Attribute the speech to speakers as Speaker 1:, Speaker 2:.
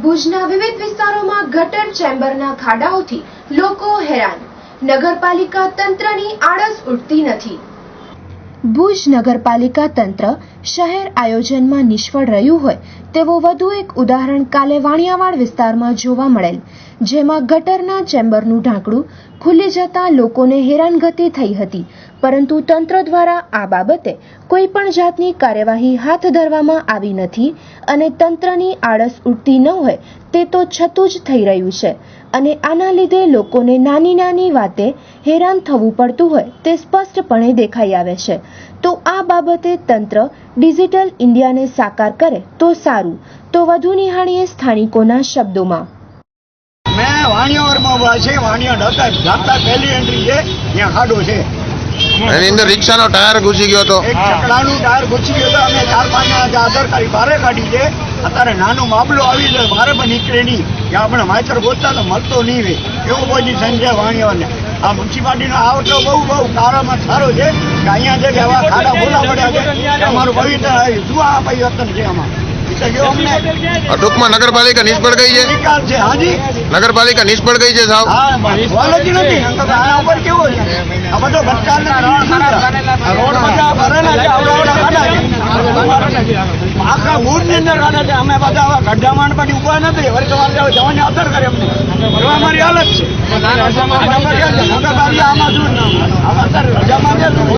Speaker 1: ભુજના વિવિધ વિસ્તારોમાં ગટર ચેમ્બરના ખાડાઓથી લોકો હેરાન, નગરપાલિકા તંત્રની આળસ ઉઠતી નથી। ભુજ નગરપાલિકા તંત્ર શહેર આયોજનમાં નિષ્ફળ રહ્યું હોય તેવો વધુ એક ઉદાહરણ કાલે વાણિયાવાડ વિસ્તારમાં જોવા મળેલ, જેમાં ગટરના ચેમ્બરનું ઢાંકણું ખુલી જતા લોકોને હેરાનગતિ થઈ હતી, પરંતુ તંત્ર દ્વારા આ બાબતે કોઈ પણ જાતની કાર્યવાહી હાથ ધરવામાં આવી નથી અને તંત્રની આળસ ઉઠતી ન હોય તે તો છતું જ થઈ રહ્યું છે અને આના લીધે લોકોને નાની નાની વાતે હેરાન થવું પડતું હોય તે સ્પષ્ટપણે દેખાઈ આવે છે। તો આ બાબતે તંત્ર ડિજિટલ ઇન્ડિયાને સાકાર કરે તો સારું। તો વધુ નિહાળીએ સ્થાનિકોના શબ્દોમાં।
Speaker 2: मैं वाणियावाड़ में છે વાણિયા જાતા પહેલી એન્ટ્રી છે, ત્યાં ખાડો છે,
Speaker 3: એની અંદર રિક્ષાનો ટાયર ઘૂસી ગયો હતો,
Speaker 2: એક ચકડાનું ટાયર ઘૂસી ગયો હતો। અમે 4-5 આધારકારી બહાર કાઢી છે। અત્યારે નાનો મામલો આવી જાય બહાર પણ નીકળે નહીં, કે આપણે માચર ગોતતા તો મળતો નહીં હોય એવું પોઝિશન છે વાણિયાવાડને। આ મ્યુનિસિપાલિટીનો આવતો બહુ સારામાં સારો છે કે અહીંયા જે આવા ખાડા ભોલા પડ્યા છે, અમારું પવિત્ર શું આ પરિવર્તન છે આમાં।
Speaker 3: ટૂંકમાં નગરપાલિકા નિષ્ફળ ગઈ છે।
Speaker 2: હાજી,
Speaker 3: નગરપાલિકા નિષ્ફળ ગઈ છે સાહેબ।
Speaker 2: આના ઉપર કેવો છે આ બધો રોડ બધા ભરેલા છે, આખા ભુજ ની અંદર ખાડા છે। અમે બધા આવા ગઢા માંડ પછી ઉભા નથી, વળી તમારે જવાની અસર કરે અમને, એવા અમારી હાલત છે। આમાં શું રજામાં